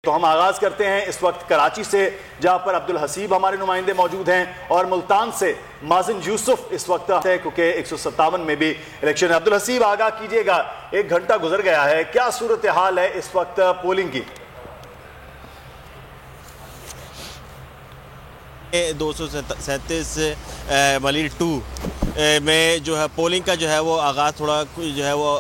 तो हम आगाज करते हैं इस वक्त कराची से, जहां पर अब्दुल हसीब हमारे नुमाइंदे मौजूद हैं और मुल्तान से माजिन यूसुफ इस वक्त है, क्योंकि 157 में भी इलेक्शन है। अब्दुल हसीब, आगाह कीजिएगा, 1 घंटा गुजर गया है, क्या सूरत हाल है इस वक्त पोलिंग की? 237 मलिर 2 में जो है पोलिंग का जो है वो आगाज़ थोड़ा जो है वो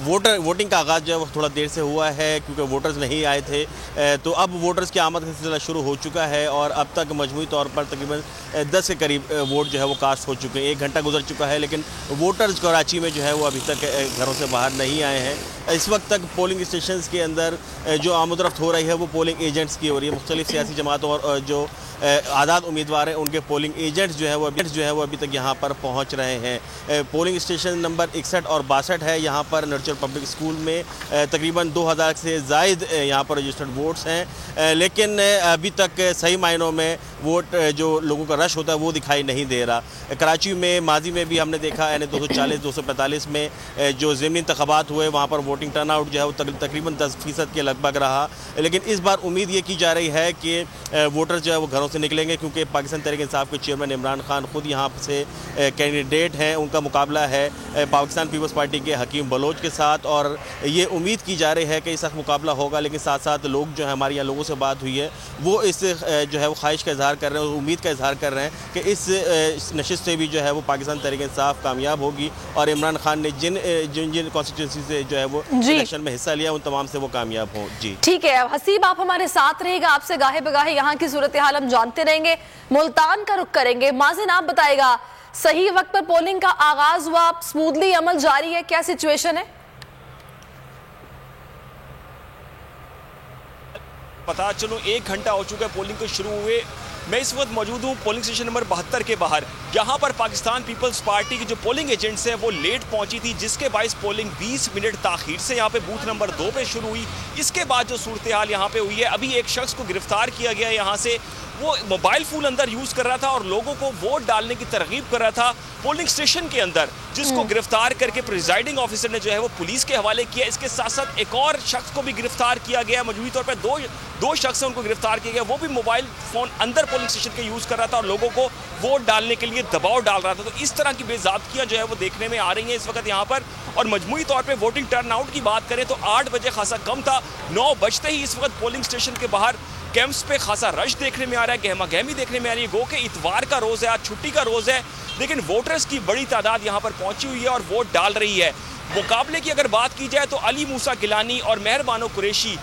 वोटिंग का आगाज़ जो है वो थोड़ा देर से हुआ है, क्योंकि वोटर्स नहीं आए थे। तो अब वोटर्स की आमद का सिलसिला शुरू हो चुका है और अब तक मजमूई तौर पर तकरीबन 10 के करीब वोट जो है वो कास्ट हो चुके हैं। 1 घंटा गुजर चुका है, लेकिन वोटर्स कराची में जो है वो अभी तक घरों से बाहर नहीं आए हैं। इस वक्त तक पोलिंग स्टेशन के अंदर जो आमदरफ्त हो रही है वो पोलिंग एजेंट्स की हो रही है। मुख्तलिफ सियासी जमातों और जो आज़ाद उम्मीदवार हैं उनके पोलिंग एजेंट्स जो है वो अभी तक यहाँ पर पहुँच रहे हैं। पोलिंग स्टेशन नंबर 61 और 62 है। यहाँ पर नर्चर पब्लिक स्कूल में तकरीबन 2000 से ज़ायद यहाँ पर रजिस्टर्ड वोट्स हैं, लेकिन अभी तक सही मायनों में वोट जो लोगों का रश होता है वो दिखाई नहीं दे रहा। कराची में माजी में भी हमने देखा है 240-245 में जो ज़िमनी इंतख़ाबात हुए वहाँ पर वोटिंग टर्न आउट जो है वो तकरीबन 10% के लगभग रहा। लेकिन इस बार उम्मीद ये की जा रही है कि वोटर्स जो है वो घरों से निकलेंगे, क्योंकि पाकिस्तान तहरीक इंसाफ के चेयरमैन इमरान खान खुद यहाँ से कैंडिडेट हैं। उनका मुकाबला है पाकिस्तान पीपल्स पार्टी के हकीम बलोच के साथ और ये उम्मीद की जा रही है कि सख्त मुकाबला होगा। लेकिन साथ साथ लोग जो है, हमारे यहाँ लोगों से बात हुई है, वो इस जो है वो ख्वाहिश का इजहार कर रहे हैं और उम्मीद का इजहार कर रहे हैं कि इस नशिस्त से भी जो है वो पाकिस्तान तहरीक इंसाफ कामयाब होगी और इमरान खान ने जिन कॉन्स्टिट्यूंसी से जो है वो इलेक्शन में हिस्सा लिया उन तमाम से वो कामयाब हों। जी ठीक है हसीब, आप हमारे साथ रहेगा, आपसे गाहे बगाहे यहाँ की सूरत हाल हम जानते रहेंगे। मुल्तान का रुख करेंगे। माजिन, आप बताएगा, सही वक्त पर पोलिंग का आगाज हुआ, स्मूथली अमल जारी है, क्या सिचुएशन है? पता चलो 1 घंटा हो चुका है पोलिंग को शुरू हुए। मैं इस वक्त मौजूद हूँ पोलिंग स्टेशन नंबर 72 के बाहर। यहाँ पर पाकिस्तान पीपल्स पार्टी की जो पोलिंग एजेंट्स हैं वो लेट पहुंची थी, जिसके बायस पोलिंग 20 मिनट ताखीर से यहाँ पे बूथ नंबर 2 पे शुरू हुई। इसके बाद जो सूरत हाल यहाँ पे हुई है, अभी एक शख्स को गिरफ्तार किया गया है यहाँ से। वो मोबाइल फ़ोन अंदर यूज़ कर रहा था और लोगों को वोट डालने की तरगीब कर रहा था पोलिंग स्टेशन के अंदर, जिसको गिरफ्तार करके प्रिजाइडिंग ऑफिसर ने जो है वो पुलिस के हवाले किया। इसके साथ साथ एक और शख्स को भी गिरफ्तार किया गया। मजबूरी तौर पर दो शख्स हैं, उनको गिरफ्तार किया गया। वो भी मोबाइल फ़ोन अंदर पोलिंग स्टेशन के यूज़ कर रहा था और लोगों को वोट डालने के लिए दबाव डाल रहा था। तो इस तरह की बेज़ाब्तियाँ जो है वो देखने में आ रही हैं इस वक्त यहाँ पर। और मजमूई तौर पर वोटिंग टर्न आउट की बात करें तो 8 बजे खासा कम था। 9 बजते ही इस वक्त पोलिंग स्टेशन के बाहर कैंप्स पे खासा रश देखने में आ रहा है, गहमा गहमी देखने में आ रही है। गो के इतवार का रोज़ है, आज छुट्टी का रोज़ है, लेकिन वोटर्स की बड़ी तादाद यहाँ पर पहुंची हुई है और वोट डाल रही है। मुकाबले की अगर बात की जाए तो अली मूसा गिलानी और मेहर बानो कुरैशी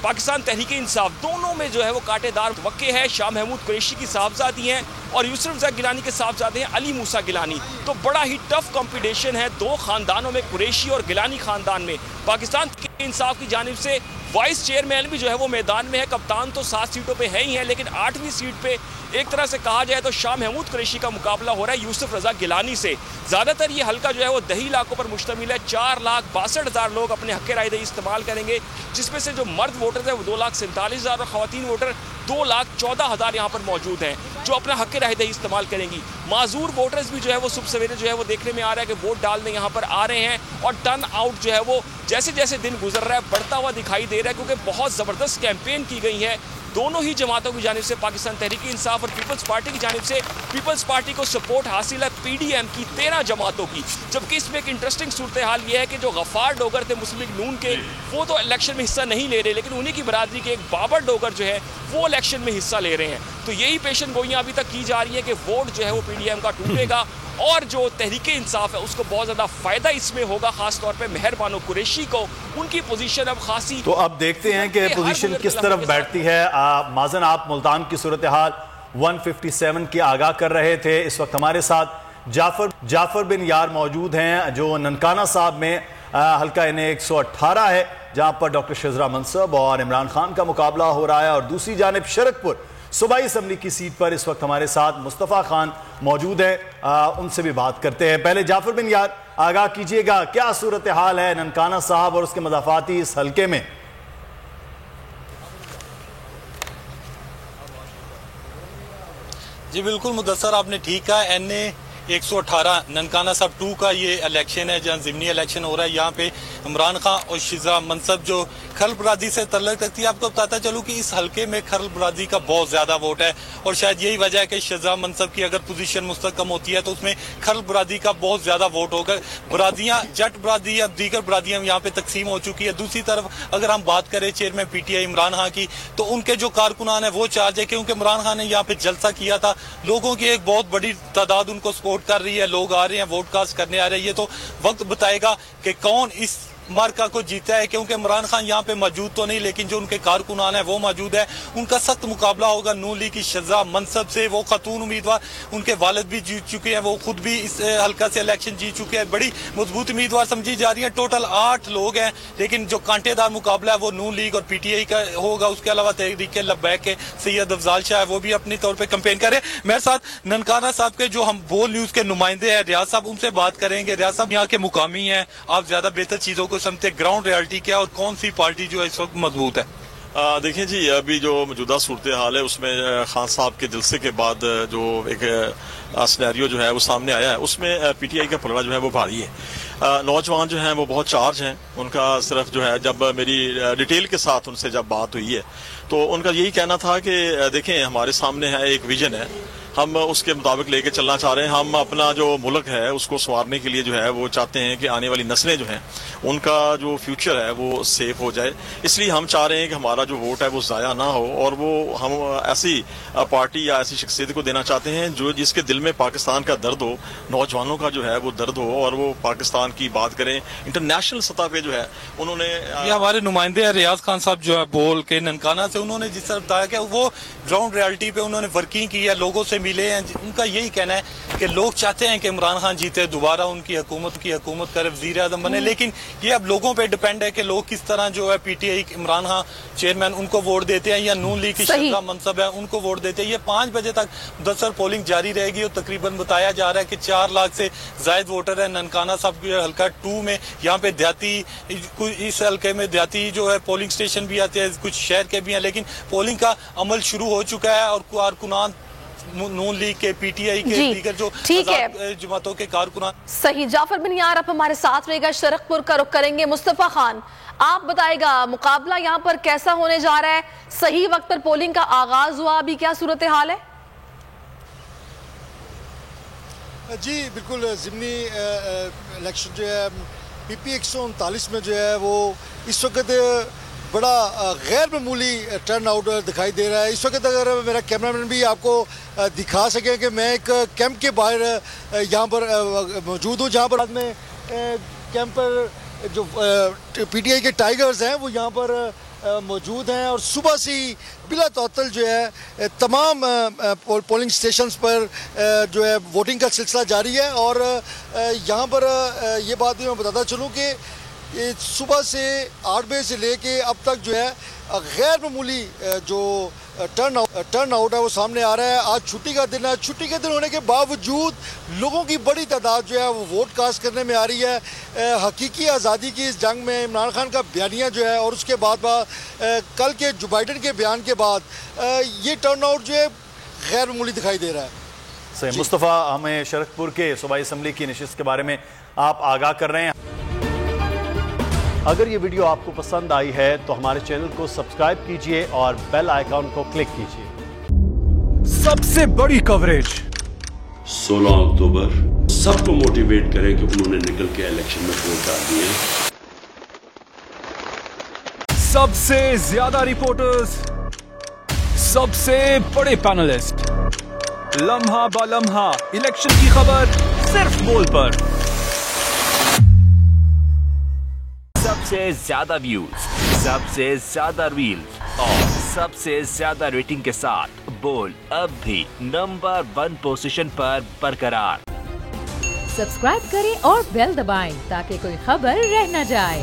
पाकिस्तान तहरीक इंसाफ दोनों में जो है वो कांटेदार वक़्क़े है। शाह महमूद कुरैशी की साहबजादी हैं और यूसुफ रज़ा गिलानी के साहबजादे हैं अली मूसा गिलानी। तो बड़ा ही टफ कंपटीशन है दो खानदानों में, कुरैशी और गिलानी खानदान में। पाकिस्तान तहरीक इंसाफ की जानिब से वाइस चेयरमैन भी जो है वो मैदान में है। कप्तान तो 7 सीटों पे है ही है, लेकिन 8वीं सीट पे एक तरह से कहा जाए तो शाह महमूद कुरैशी का मुकाबला हो रहा है यूसुफ रज़ा गिलानी से। ज़्यादातर ये हल्का जो है वो दही इलाकों पर मुश्तमिल है। 4,62,000 लोग अपने हक़ राय दही इस्तेमाल करेंगे, जिसमें से जो मर्द वोटर है वो 2,47,000 और ख़वातीन वोटर 2,14,000 यहाँ पर मौजूद हैं जो अपना हक़ राय दही इस्तेमाल करेंगी। माजूर वोटर्स भी जो है वो सुबह सवेरे जो है वो देखने में आ रहा है कि वोट डालने यहाँ पर आ रहे हैं और टर्न आउट जो है वो जैसे जैसे दिन गुजर रहा है बढ़ता हुआ दिखाई दे रहा है, क्योंकि बहुत ज़बरदस्त कैंपेन की गई है दोनों ही जमातों की जानिब से। पाकिस्तान तहरीक इंसाफ और पीपल्स पार्टी की जानिब से पीपल्स पार्टी को सपोर्ट हासिल है पीडीएम की 13 जमातों की। जबकि इसमें एक इंटरेस्टिंग सूरत हाल ये है कि जो गफ़ार डोगर थे मुस्लिम लीग नून के, वो तो इलेक्शन में हिस्सा नहीं ले रहे, लेकिन उन्हीं की बरादरी के एक बाबर डोगर जो है वो इलेक्शन में हिस्सा ले रहे हैं। तो यही पेशन गोइयाँ अभी तक की जा रही है कि वोट जो है वो पीडीएम का टूटेगा और जो तहरीक इंसाफ है उसको बहुत ज़्यादा फ़ायदा इसमें होगा, ख़ास तौर पे मेहर बानो कुरैशी को। उनकी पोजीशन अब खासी, तो अब देखते हैं कि पोजीशन किस तरफ बैठती है। माजन, आप मुल्तान की सूरत हाल 157 की आगाह कर रहे थे। इस वक्त हमारे साथ जाफर बिन यार मौजूद हैं जो ननकाना साहब में हल्का इन्हें 118 है, जहां पर डॉक्टर शजरा मनसब और इमरान खान का मुकाबला हो रहा है। और दूसरी जानिब शरकपुर सूबाई असम्बली की सीट पर इस वक्त हमारे साथ मुस्तफ़ा खान मौजूद है, उनसे भी बात करते हैं। पहले जाफर बिन यार, आगाह कीजिएगा, क्या सूरत हाल है ननकाना साहब और उसके मज़ाफ़ाती इस हल्के में? जी बिल्कुल मुदस्सर, आपने ठीक कहा। NA 118 ननकाना साहब 2 का ये इलेक्शन है, जहाँ ज़िमनी इलेक्शन हो रहा है। यहाँ पे इमरान खान और शजरा मनसब जो खरल बरादरी से तल्लुक रखती है। आपको बताता चलूँ कि इस हल्के में खरल बरादरी का बहुत ज्यादा वोट है और शायद यही वजह है कि शहजाद मनसब की अगर पोजीशन मुस्तकम होती है तो उसमें खरल बरादरी का बहुत ज्यादा वोट होगा। बरादरियां जट बरादरी या दीगर बरादरियां यहाँ पे तकसीम हो चुकी है। दूसरी तरफ अगर हम बात करें चेयरमैन PTI इमरान खान की, तो उनके जो कारकुनान है वो चार्ज है क्योंकि इमरान खान ने यहाँ पे जलसा किया था, लोगों की एक बहुत बड़ी तादाद उनको सपोर्ट कर रही है, लोग आ रहे हैं, वोट कास्ट करने आ रहे हैं। ये तो वक्त बताएगा कि कौन इस मार्का को जीता है, क्योंकि इमरान खान यहाँ पे मौजूद तो नहीं लेकिन जो उनके कारकुनान है वो मौजूद है। उनका सख्त मुकाबला होगा नून लीग की शहजाद मनसब से। वो खातून उम्मीदवार, उनके वालिद भी जीत चुके हैं, वो खुद भी इस हल्का से इलेक्शन जीत चुके हैं, बड़ी मजबूत उम्मीदवार समझी जा रही है। टोटल 8 लोग हैं लेकिन जो कांटेदार मुकाबला है वो नून लीग और PTI का होगा। उसके अलावा तहरीक लब्बैक के सैयद अफजाल शाह है, वो भी अपनी तौर पर कैंपेन करे। मेरे साथ ननकाना साहब के जो हम बोल न्यूज के नुमाइंदे हैं रियाज साहब, उनसे बात करेंगे। रियाज साहब यहाँ के मुकामी हैं, आप ज्यादा बेहतर चीजों को समझते, ग्राउंड रियलिटी क्या और कौन सी पार्टी जो है इस वक्त मजबूत है? देखिए जी, अभी जो मौजूदा सूरत हाल है उसमें खान साहब के जलसे के बाद जो एक सिनेरियो जो है वो सामने आया है, उसमें PTI का पलड़ा जो है वो भारी है। नौजवान जो हैं वो बहुत चार्ज हैं। उनका सिर्फ जो है, जब मेरी डिटेल के साथ उनसे जब बात हुई है तो उनका यही कहना था कि देखें हमारे सामने है एक विजन है, हम उसके मुताबिक लेके चलना चाह रहे हैं। हम अपना जो मुल्क है उसको संवारने के लिए जो है वो चाहते हैं कि आने वाली नस्लें जो हैं उनका जो फ्यूचर है वो सेफ हो जाए। इसलिए हम चाह रहे हैं कि हमारा जो वोट है वो ज़ाया ना हो और वो हम ऐसी पार्टी या ऐसी शख्सियत को देना चाहते हैं जो जिसके दिल में पाकिस्तान का दर्द हो, नौजवानों का जो है वो दर्द हो और वो पाकिस्तान की बात करें इंटरनेशनल सतह पे जो है। उन्होंने ये हमारे नुमाइंदे हैं रियाज खान साहब जो है बोल के ननकाना से, उन्होंने जिस तरह बताया कि वो ग्राउंड रियलिटी पे उन्होंने वर्किंग की है, लोगों से मिले हैं। उनका यही कहना है कि लोग चाहते हैं कि इमरान खान जीते, दोबारा उनकी हुकूमत करे, वजीर आजम बने, लेकिन ये अब लोगों पे डिपेंड है कि लोग किस तरह जो है PTI इमरान खान चेयरमैन उनको वोट देते हैं या नून लीग की शहजाद मनसब है उनको वोट देते हैं। ये 5 बजे तक मुदस्सर पोलिंग जारी रहेगी और तकरीबन बताया जा रहा है कि 4 लाख से जायद वोटर है ननकाना साहब के हल्का 2 में। यहाँ पे देहाती, इस हल्के में देहाती जो है पोलिंग स्टेशन भी आते हैं, कुछ शहर के भी हैं, लेकिन पोलिंग का अमल शुरू हो चुका है और कारकुनान नून लीग के PTI के दीगर जो जमातों के कारकुनान। सही। जाफर बिन यार आप हमारे साथ रहेगा, शरकपुर का रुख करेंगे। मुस्तफा खान आप बताएगा मुकाबला यहाँ पर कैसा होने जा रहा है? सही वक्त पर पोलिंग का आगाज हुआ, अभी क्या सूरत हाल है? जी बिल्कुल, ज़िमनी इलेक्शन जो है PP 139 में जो है वो इस वक्त बड़ा गैर मामूली टर्न आउट दिखाई दे रहा है। इस वक्त अगर मेरा कैमरामैन भी आपको दिखा सके कि मैं एक कैंप के बाहर यहाँ पर मौजूद हूँ, जहाँ पर में कैंप पर जो PTI के टाइगर्स हैं वो यहाँ पर मौजूद हैं और सुबह से ही बिला तौतल जो है तमाम पोलिंग स्टेशंस पर जो है वोटिंग का सिलसिला जारी है। और यहाँ पर ये बात भी मैं बताता चलूँ कि सुबह से 8 बजे से लेके अब तक जो है गैर मामूली जो टर्न आउट है वो सामने आ रहा है। आज छुट्टी का दिन है, छुट्टी के दिन होने के बावजूद लोगों की बड़ी तादाद जो है वो वोट कास्ट करने में आ रही है। हकीकी आज़ादी की इस जंग में इमरान खान का बयानिया जो है और उसके बाद कल के जो बाइडन के बयान के बाद ये टर्न आउट जो है गैर मामूली दिखाई दे रहा है। सही। मुस्तफ़ा, हमें शरकपुर के सूबाई असम्बली की नशिस्त के बारे में आप आगाह कर रहे हैं। अगर ये वीडियो आपको पसंद आई है तो हमारे चैनल को सब्सक्राइब कीजिए और बेल आइकॉन को क्लिक कीजिए। सबसे बड़ी कवरेज 16 अक्टूबर सबको मोटिवेट करें कि उन्होंने निकल के इलेक्शन में वोट डाल दिए। सबसे ज्यादा रिपोर्टर्स, सबसे बड़े पैनलिस्ट, लम्हा बा लम्हा इलेक्शन की खबर सिर्फ बोल पर। सबसे ज्यादा व्यूज, सबसे ज्यादा रील्स और सबसे ज्यादा रेटिंग के साथ बोल अब भी नंबर 1 पोजीशन पर बरकरार। सब्सक्राइब करें और बेल दबाएं ताकि कोई खबर रह न जाए।